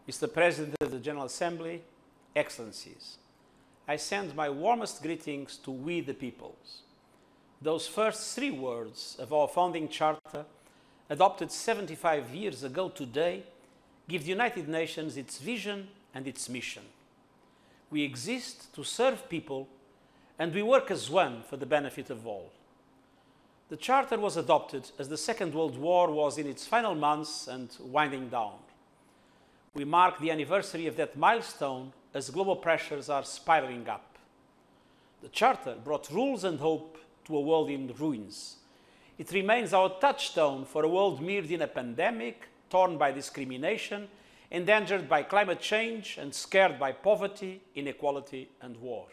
Mr. President of the General Assembly, Excellencies, I send my warmest greetings to we the peoples. Those first 3 words of our founding charter, adopted 75 years ago today, give the United Nations its vision and its mission. We exist to serve people, and we work as one for the benefit of all. The Charter was adopted as the Second World War was in its final months and winding down. We mark the anniversary of that milestone as global pressures are spiraling up. The Charter brought rules and hope to a world in ruins. It remains our touchstone for a world mired in a pandemic, torn by discrimination, endangered by climate change, and scared by poverty, inequality, and war.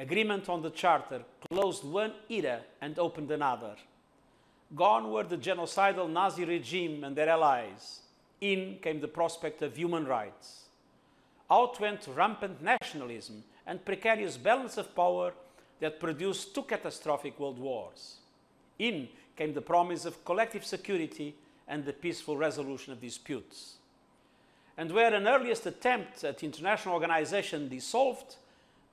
Agreement on the Charter closed one era and opened another. Gone were the genocidal Nazi regime and their allies. In came the prospect of human rights. Out went rampant nationalism and precarious balance of power that produced 2 catastrophic world wars. In came the promise of collective security and the peaceful resolution of disputes. And where an earliest attempt at international organization dissolved,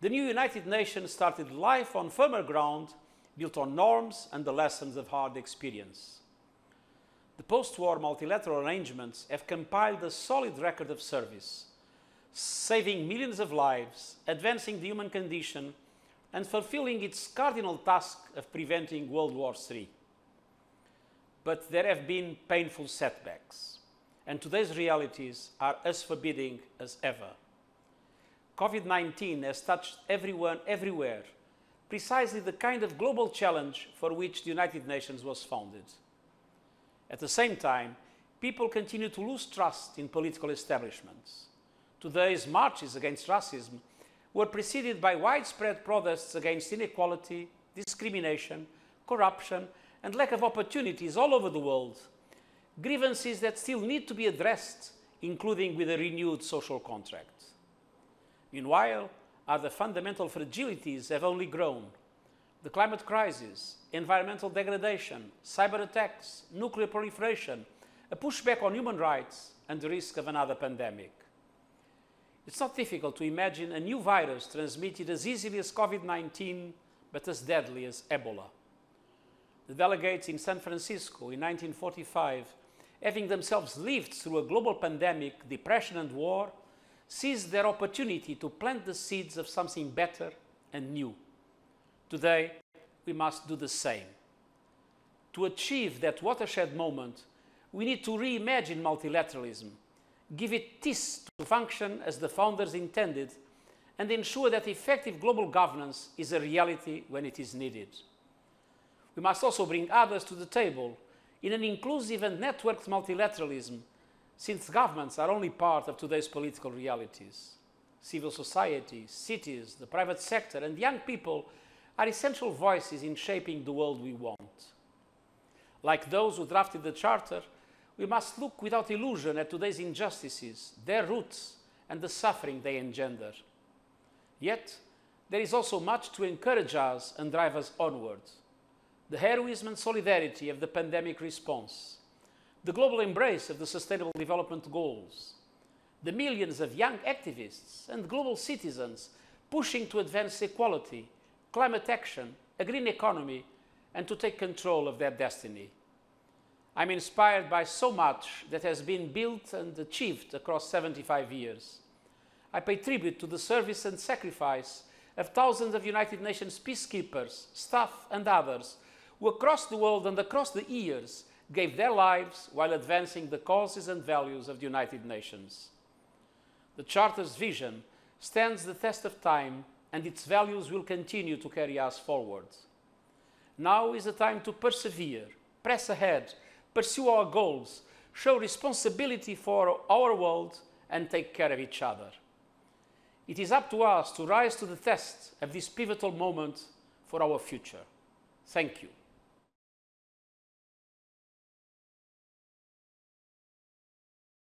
the new United Nations started life on firmer ground, built on norms and the lessons of hard experience. The post-war multilateral arrangements have compiled a solid record of service, saving millions of lives, advancing the human condition, and fulfilling its cardinal task of preventing World War III. But there have been painful setbacks, and today's realities are as forbidding as ever. COVID-19 has touched everyone, everywhere, precisely the kind of global challenge for which the United Nations was founded. At the same time, people continue to lose trust in political establishments. Today's marches against racism were preceded by widespread protests against inequality, discrimination, corruption, and lack of opportunities all over the world, grievances that still need to be addressed, including with a renewed social contract. Meanwhile, other fundamental fragilities have only grown. The climate crisis, environmental degradation, cyber attacks, nuclear proliferation, a pushback on human rights, and the risk of another pandemic. It's not difficult to imagine a new virus transmitted as easily as COVID-19, but as deadly as Ebola. The delegates in San Francisco in 1945, having themselves lived through a global pandemic, depression and war, seized their opportunity to plant the seeds of something better and new. Today, we must do the same. To achieve that watershed moment, we need to reimagine multilateralism, give it teeth to function as the founders intended, and ensure that effective global governance is a reality when it is needed. We must also bring others to the table in an inclusive and networked multilateralism, since governments are only part of today's political realities. Civil society, cities, the private sector, and young people are essential voices in shaping the world we want. Like those who drafted the Charter, we must look without illusion at today's injustices, their roots, and the suffering they engender. Yet, there is also much to encourage us and drive us onward. The heroism and solidarity of the pandemic response, the global embrace of the Sustainable Development Goals, the millions of young activists and global citizens pushing to advance equality, climate action, a green economy, and to take control of their destiny. I'm inspired by so much that has been built and achieved across 75 years. I pay tribute to the service and sacrifice of thousands of United Nations peacekeepers, staff, and others who across the world and across the years gave their lives while advancing the causes and values of the United Nations. The Charter's vision stands the test of time, and its values will continue to carry us forward. Now is the time to persevere, press ahead, pursue our goals, show responsibility for our world, and take care of each other. It is up to us to rise to the test of this pivotal moment for our future. Thank you.